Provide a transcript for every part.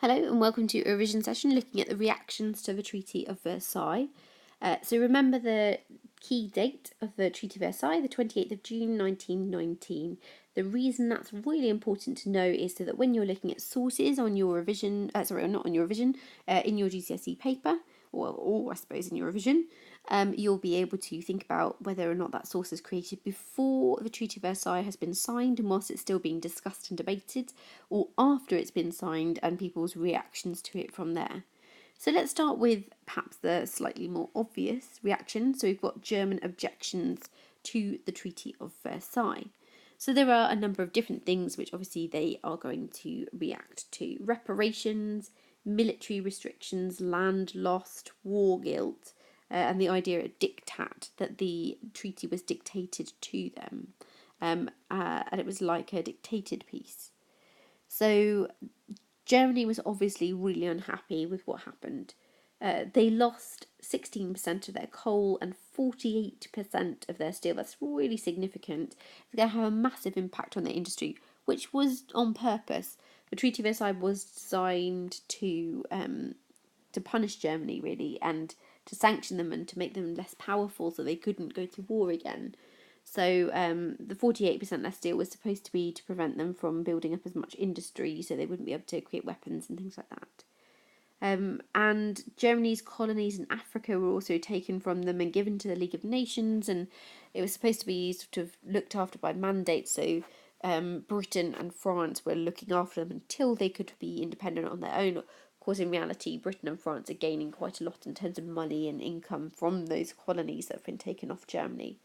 Hello and welcome to a revision session looking at the reactions to the Treaty of Versailles. So remember the key date of the Treaty of Versailles, the 28th of June 1919. The reason that's really important to know is so that when you're looking at sources on your revision, not on your revision, in your GCSE paper, or I suppose in your revision, you'll be able to think about whether or not that source is created before the Treaty of Versailles has been signed and whilst it's still being discussed and debated, or after it's been signed and people's reactions to it from there. So let's start with perhaps the slightly more obvious reaction. So we've got German objections to the Treaty of Versailles. So there are a number of different things which obviously they are going to react to. Reparations, military restrictions, land lost, war guilt, and the idea of diktat, that the treaty was dictated to them, and it was like a dictated peace. So Germany was obviously really unhappy with what happened. They lost 16% of their coal and 48% of their steel. That's really significant. It's going to have a massive impact on their industry, which was on purpose. The Treaty of Versailles was designed to punish Germany, really, and to sanction them and to make them less powerful so they couldn't go to war again. So the 48% less steel was supposed to be to prevent them from building up as much industry so they wouldn't be able to create weapons and things like that. And Germany's colonies in Africa were also taken from them and given to the League of Nations, and it was supposed to be sort of looked after by mandate, so Britain and France were looking after them until they could be independent on their own. Of course, in reality, Britain and France are gaining quite a lot in terms of money and income from those colonies that have been taken off Germany.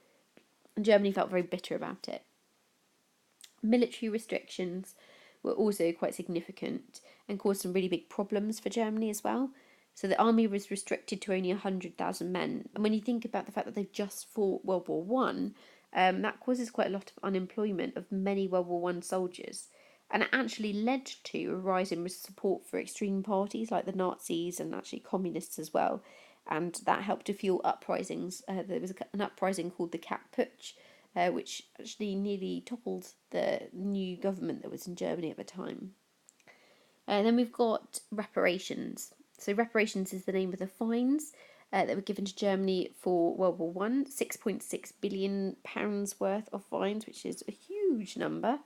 And Germany felt very bitter about it. Military restrictions were also quite significant and caused some really big problems for Germany as well. So the army was restricted to only 100,000 men. And when you think about the fact that they've just fought World War One, that causes quite a lot of unemployment of many World War One soldiers. And it actually led to a rise in support for extreme parties like the Nazis and actually communists as well. And that helped to fuel uprisings. There was an uprising called the Cat Putsch, which actually nearly toppled the new government that was in Germany at the time. Then we've got reparations. So reparations is the name of the fines that were given to Germany for World War One. £6.6 billion worth of fines, which is a huge number,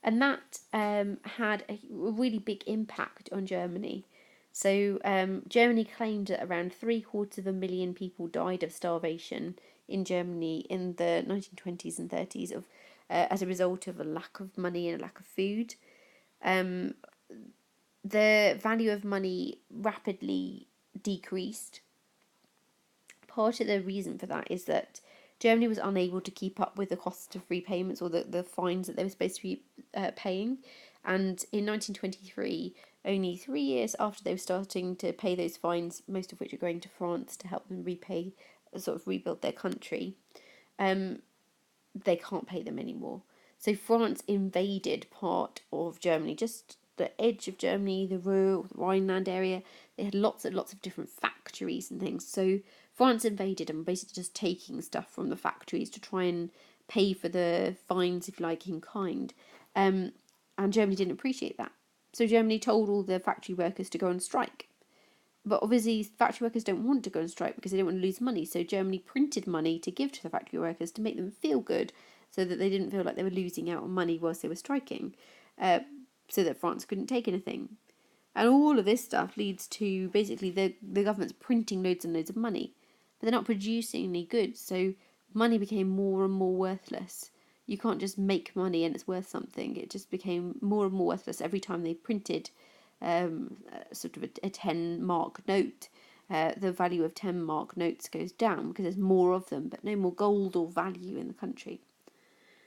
and that had a really big impact on Germany. So Germany claimed that around 750,000 people died of starvation in Germany in the 1920s and 30s as a result of a lack of money and a lack of food. The value of money rapidly decreased. Part of the reason for that is that Germany was unable to keep up with the cost of repayments or the fines that they were supposed to be paying. And in 1923, only 3 years after they were starting to pay those fines, most of which are going to France to help them rebuild their country, they can't pay them anymore. So France invaded part of Germany, just the edge of Germany, the rural Rhineland area. They had lots and lots of different factories and things. So France invaded and basically just taking stuff from the factories to try and pay for the fines, if you like, in kind. And Germany didn't appreciate that. So Germany told all the factory workers to go on strike. But obviously, factory workers don't want to go on strike because they don't want to lose money. So Germany printed money to give to the factory workers to make them feel good so that they didn't feel like they were losing out on money whilst they were striking, so that France couldn't take anything. And all of this stuff leads to basically the government's printing loads and loads of money, but they're not producing any goods. So money became more and more worthless. You can't just make money and it's worth something. It just became more and more worthless every time they printed sort of a 10 mark note. The value of 10 mark notes goes down because there's more of them, but no more gold or value in the country.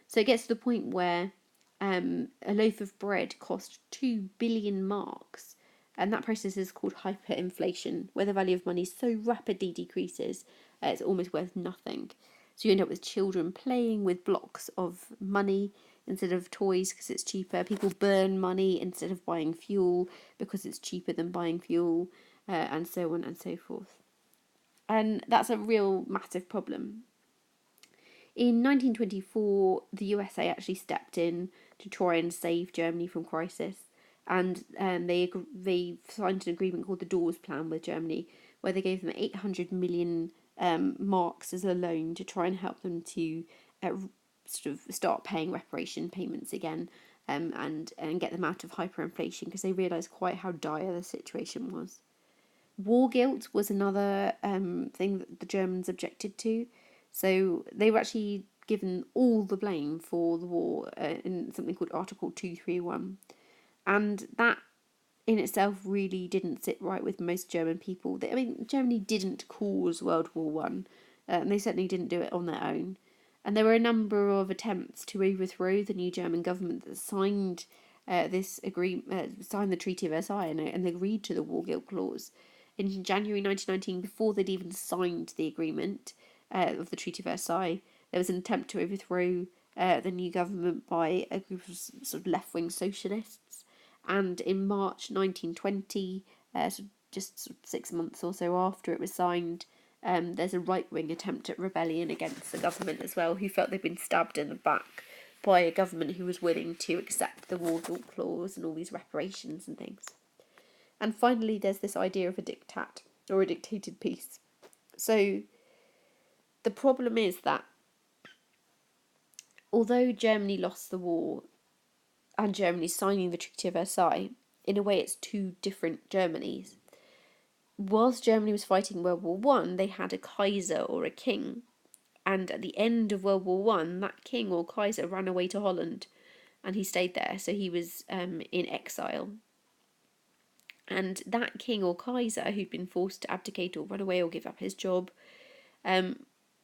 So it gets to the point where a loaf of bread cost 2 billion marks, and that process is called hyperinflation, where the value of money so rapidly decreases it's almost worth nothing. So you end up with children playing with blocks of money instead of toys because it's cheaper. People burn money instead of buying fuel because it's cheaper than buying fuel, and so on and so forth. And that's a real massive problem. In 1924, the USA actually stepped in to try and save Germany from crisis. and they signed an agreement called the Dawes Plan with Germany, where they gave them 800 million marks as a loan to try and help them to sort of start paying reparation payments again, and get them out of hyperinflation, because they realised quite how dire the situation was. War guilt was another thing that the Germans objected to. So they were actually given all the blame for the war in something called Article 231. And that in itself really didn't sit right with most German people. Germany didn't cause World War One, and they certainly didn't do it on their own. And there were a number of attempts to overthrow the new German government that signed this agreement, signed the Treaty of Versailles, and agreed to the war guilt clause. In January 1919, before they'd even signed the agreement of the Treaty of Versailles, there was an attempt to overthrow the new government by a group of sort of left-wing socialists. And in March 1920, so just 6 months or so after it was signed, there's a right-wing attempt at rebellion against the government as well, who felt they'd been stabbed in the back by a government who was willing to accept the war guilt clause and all these reparations and things. And finally, there's this idea of a diktat, or a dictated peace. So the problem is that although Germany lost the war and Germany signing the Treaty of Versailles, in a way it's two different Germanys. Whilst Germany was fighting World War One, they had a Kaiser, or a king, and at the end of World War One, that king or Kaiser ran away to Holland, and he stayed there, so he was in exile. And that king or Kaiser, who'd been forced to abdicate or run away or give up his job,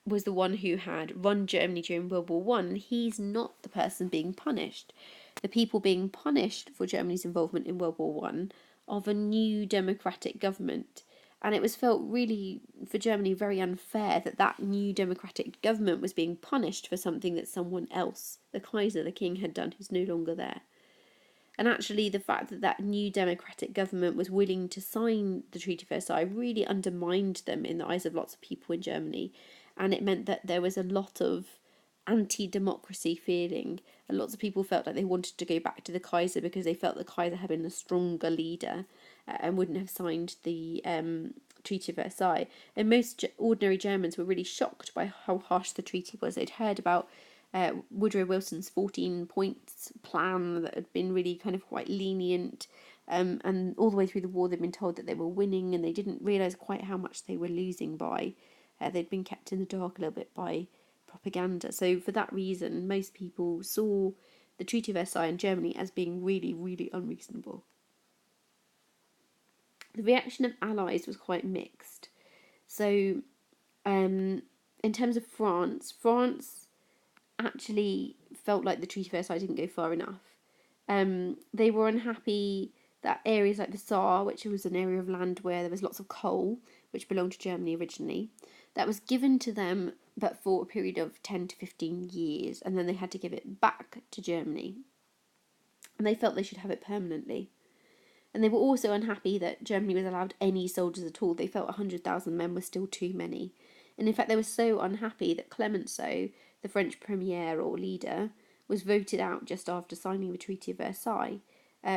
was the one who had run Germany during World War One, and he's not the person being punished. The people being punished for Germany's involvement in World War One are the new democratic government. And it was felt really, for Germany, very unfair that that new democratic government was being punished for something that someone else, the Kaiser, the king, had done, who's no longer there. And actually, the fact that that new democratic government was willing to sign the Treaty of Versailles really undermined them in the eyes of lots of people in Germany. And it meant that there was a lot of anti-democracy feeling. And lots of people felt like they wanted to go back to the Kaiser because they felt the Kaiser had been a stronger leader and wouldn't have signed the Treaty of Versailles. And most ordinary Germans were really shocked by how harsh the treaty was. They'd heard about Woodrow Wilson's 14 points plan that had been really kind of quite lenient, and all the way through the war they'd been told that they were winning, and they didn't realise quite how much they were losing by. They'd been kept in the dark a little bit by propaganda. So for that reason, most people saw the Treaty of Versailles in Germany as being really, really unreasonable. The reaction of allies was quite mixed. So in terms of France actually felt like the Treaty of Versailles didn't go far enough. They were unhappy that areas like the Saar, which was an area of land where there was lots of coal, which belonged to Germany originally, that was given to them but for a period of 10 to 15 years, and then they had to give it back to Germany. And they felt they should have it permanently. And they were also unhappy that Germany was allowed any soldiers at all. They felt 100,000 men was still too many. And in fact, they were so unhappy that Clemenceau, the French premier or leader, was voted out just after signing the Treaty of Versailles,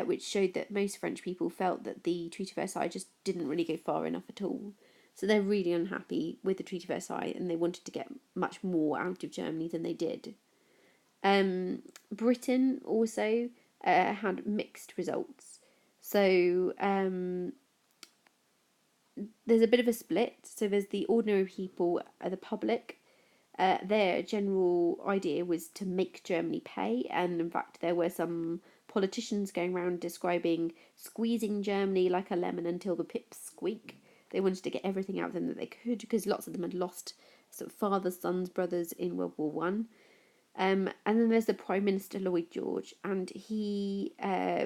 which showed that most French people felt that the Treaty of Versailles just didn't really go far enough at all. So they're really unhappy with the Treaty of Versailles, and they wanted to get much more out of Germany than they did. Britain also had mixed results. So there's a bit of a split. So there's the ordinary people, the public. Their general idea was to make Germany pay, and in fact there were some politicians going around describing squeezing Germany like a lemon until the pips squeak. They wanted to get everything out of them that they could, because lots of them had lost sort of fathers, sons, brothers in World War One. And then there's the Prime Minister Lloyd George, and he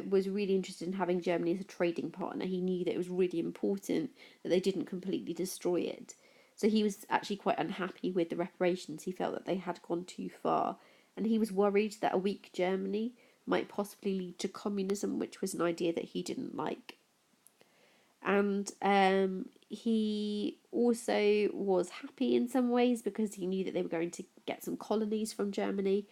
was really interested in having Germany as a trading partner. He knew that it was really important that they didn't completely destroy it. So he was actually quite unhappy with the reparations. He felt that they had gone too far, and he was worried that a weak Germany might possibly lead to communism, which was an idea that he didn't like. And he also was happy in some ways because he knew that they were going to get some colonies from Germany.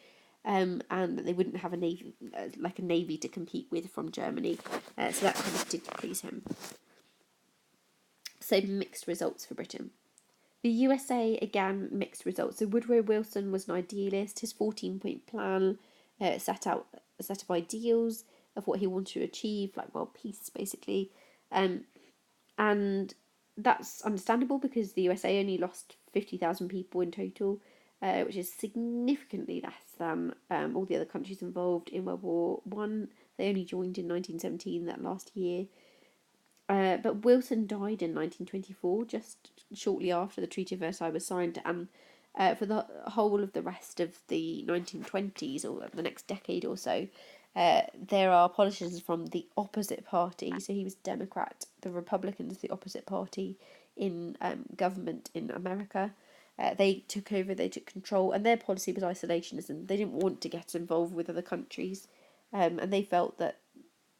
and that they wouldn't have a navy, like a navy to compete with from Germany. So that kind of did please him. So mixed results for Britain. The USA, again, mixed results. So Woodrow Wilson was an idealist. His 14-point plan set out a set of ideals of what he wanted to achieve, like world peace, basically. And that's understandable because the USA only lost 50,000 people in total, which is significantly less than all the other countries involved in World War One. They only joined in 1917, that last year. But Wilson died in 1924, just shortly after the Treaty of Versailles was signed, and for the whole of the rest of the 1920s, or the next decade or so, there are politicians from the opposite party. So he was Democrat, the Republicans, the opposite party in government in America. They took over, they took control, and their policy was isolationism. They didn't want to get involved with other countries, and they felt that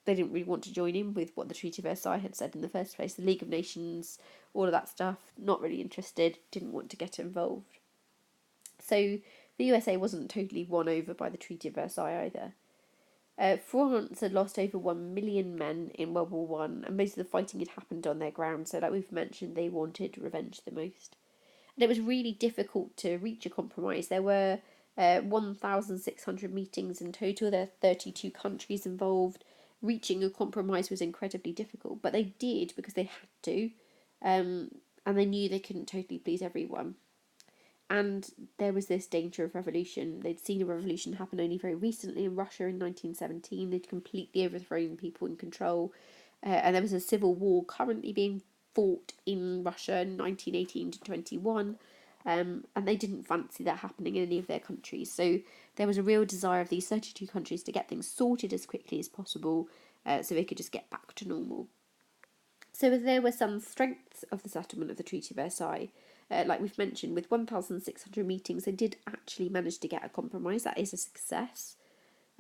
they didn't really want to join in with what the Treaty of Versailles had said in the first place. The League of Nations, all of that stuff, not really interested, didn't want to get involved. So the USA wasn't totally won over by the Treaty of Versailles either. France had lost over 1 million men in World War One, and most of the fighting had happened on their ground, so like we've mentioned, they wanted revenge the most. And it was really difficult to reach a compromise. There were 1,600 meetings in total. There are 32 countries involved. Reaching a compromise was incredibly difficult, but they did because they had to, and they knew they couldn't totally please everyone. And there was this danger of revolution. They'd seen a revolution happen only very recently in Russia in 1917. They'd completely overthrown people in control, and there was a civil war currently being fought in Russia in 1918 to 21. And they didn't fancy that happening in any of their countries. So there was a real desire of these 32 countries to get things sorted as quickly as possible, so they could just get back to normal. So there were some strengths of the settlement of the Treaty of Versailles. Like we've mentioned, with 1,600 meetings, they did actually manage to get a compromise. That is a success.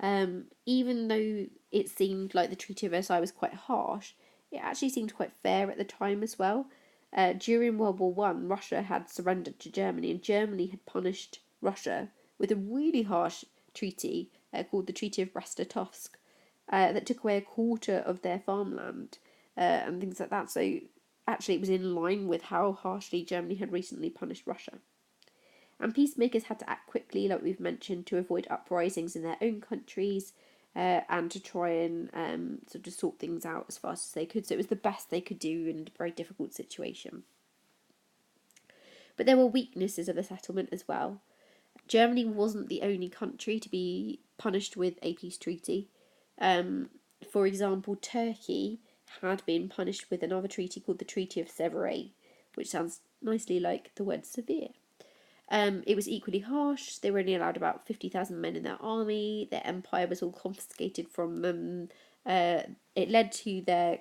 Even though it seemed like the Treaty of Versailles was quite harsh, it actually seemed quite fair at the time as well. During World War One, Russia had surrendered to Germany, and Germany had punished Russia with a really harsh treaty called the Treaty of Brest-Litovsk that took away a quarter of their farmland and things like that. So actually, it was in line with how harshly Germany had recently punished Russia. And peacemakers had to act quickly, like we've mentioned, to avoid uprisings in their own countries and to try and sort of sort things out as fast as they could. So it was the best they could do in a very difficult situation. But there were weaknesses of the settlement as well. Germany wasn't the only country to be punished with a peace treaty. For example, Turkey had been punished with another treaty called the Treaty of Versailles, which sounds nicely like the word severe. It was equally harsh. They were only allowed about 50,000 men in their army. Their empire was all confiscated from them. It led to their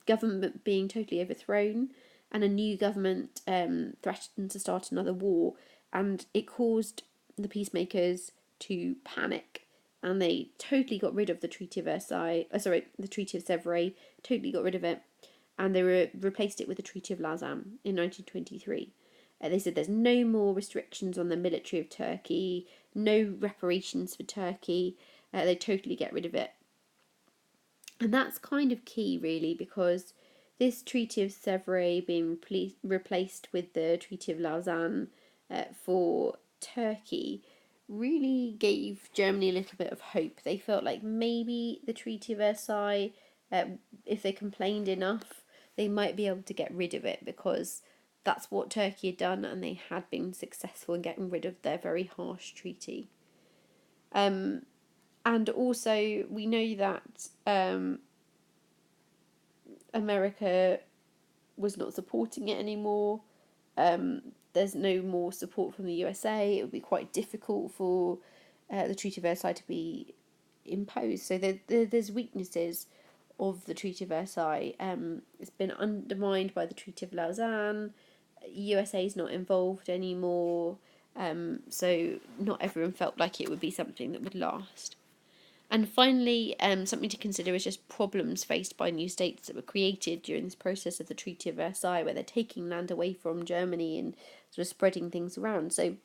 government being totally overthrown, and a new government threatened to start another war, and it caused the peacemakers to panic, and they totally got rid of the Treaty of Versailles. The Treaty of Versailles, totally got rid of it, and they replaced it with the Treaty of Lausanne in 1923. They said there's no more restrictions on the military of Turkey, no reparations for Turkey. They totally get rid of it. And that's kind of key, really, because this Treaty of Versailles being replaced with the Treaty of Lausanne for Turkey really gave Germany a little bit of hope. They felt like maybe the Treaty of Versailles, if they complained enough, they might be able to get rid of it, because that's what Turkey had done, and they had been successful in getting rid of their very harsh treaty. And also, we know that America was not supporting it anymore. There's no more support from the USA. It would be quite difficult for the Treaty of Versailles to be imposed. So there's weaknesses of the Treaty of Versailles. It's been undermined by the Treaty of Lausanne. USA is not involved anymore, so not everyone felt like it would be something that would last. And finally, something to consider is just problems faced by new states that were created during this process of the Treaty of Versailles, where they're taking land away from Germany and sort of spreading things around. So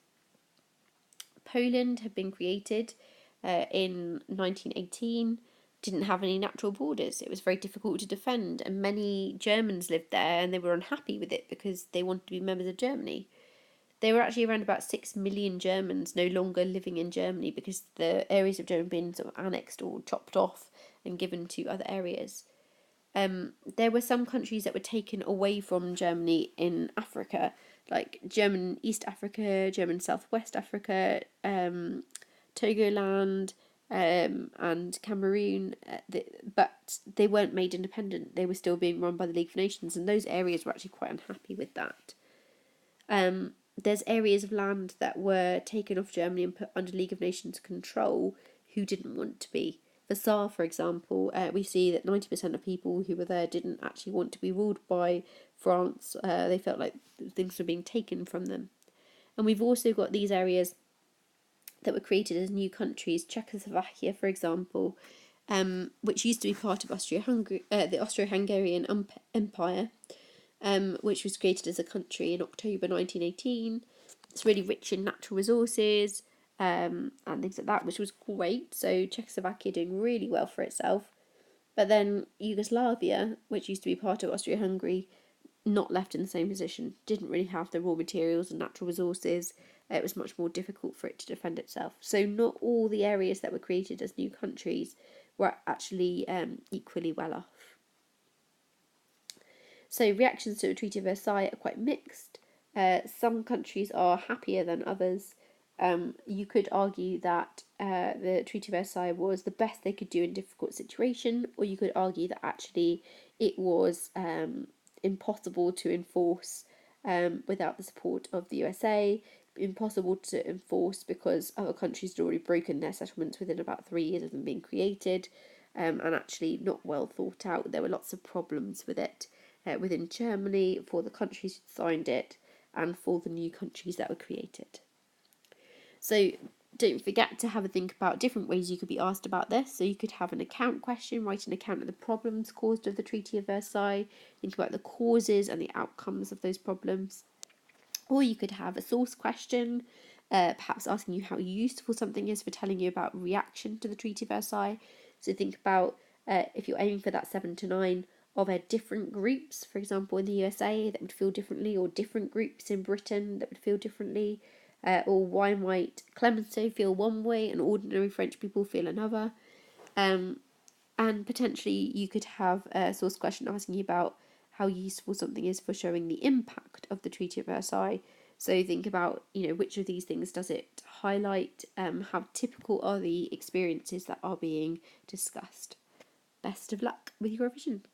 Poland had been created in 1918, didn't have any natural borders. It was very difficult to defend, and many Germans lived there and they were unhappy with it because they wanted to be members of Germany. There were actually around about 6 million Germans no longer living in Germany because the areas of Germany had been sort of annexed or chopped off and given to other areas. There were some countries that were taken away from Germany in Africa, like German East Africa, German Southwest Africa, Togoland, and Cameroon, but they weren't made independent. They were still being run by the League of Nations, and those areas were actually quite unhappy with that. There's areas of land that were taken off Germany and put under League of Nations control who didn't want to be. Versailles, for example, we see that 90% of people who were there didn't actually want to be ruled by France. They felt like things were being taken from them. And we've also got these areas that were created as new countries. Czechoslovakia, for example, which used to be part of the Austro-Hungarian Empire, which was created as a country in October 1918. It's really rich in natural resources, and things like that, which was great. So Czechoslovakia doing really well for itself. But then Yugoslavia, which used to be part of Austria-Hungary, not left in the same position, didn't really have the raw materials and natural resources. It was much more difficult for it to defend itself. So not all the areas that were created as new countries were actually equally well off. So reactions to the Treaty of Versailles are quite mixed. Some countries are happier than others. You could argue that the Treaty of Versailles was the best they could do in a difficult situation, or you could argue that actually it was impossible to enforce without the support of the USA, impossible to enforce because other countries had already broken their settlements within about 3 years of them being created, and actually not well thought out. There were lots of problems with it within Germany, for the countries who signed it, and for the new countries that were created. So don't forget to have a think about different ways you could be asked about this. So you could have an account question, write an account of the problems caused of the Treaty of Versailles, think about the causes and the outcomes of those problems. Or you could have a source question, perhaps asking you how useful something is for telling you about reaction to the Treaty of Versailles. So think about if you're aiming for that 7 to 9, are there different groups, for example, in the USA that would feel differently, or different groups in Britain that would feel differently? Or why might Clemenceau feel one way and ordinary French people feel another? And potentially you could have a source question asking you about how useful something is for showing the impact of the Treaty of Versailles. So think about, which of these things does it highlight? How typical are the experiences that are being discussed? Best of luck with your revision.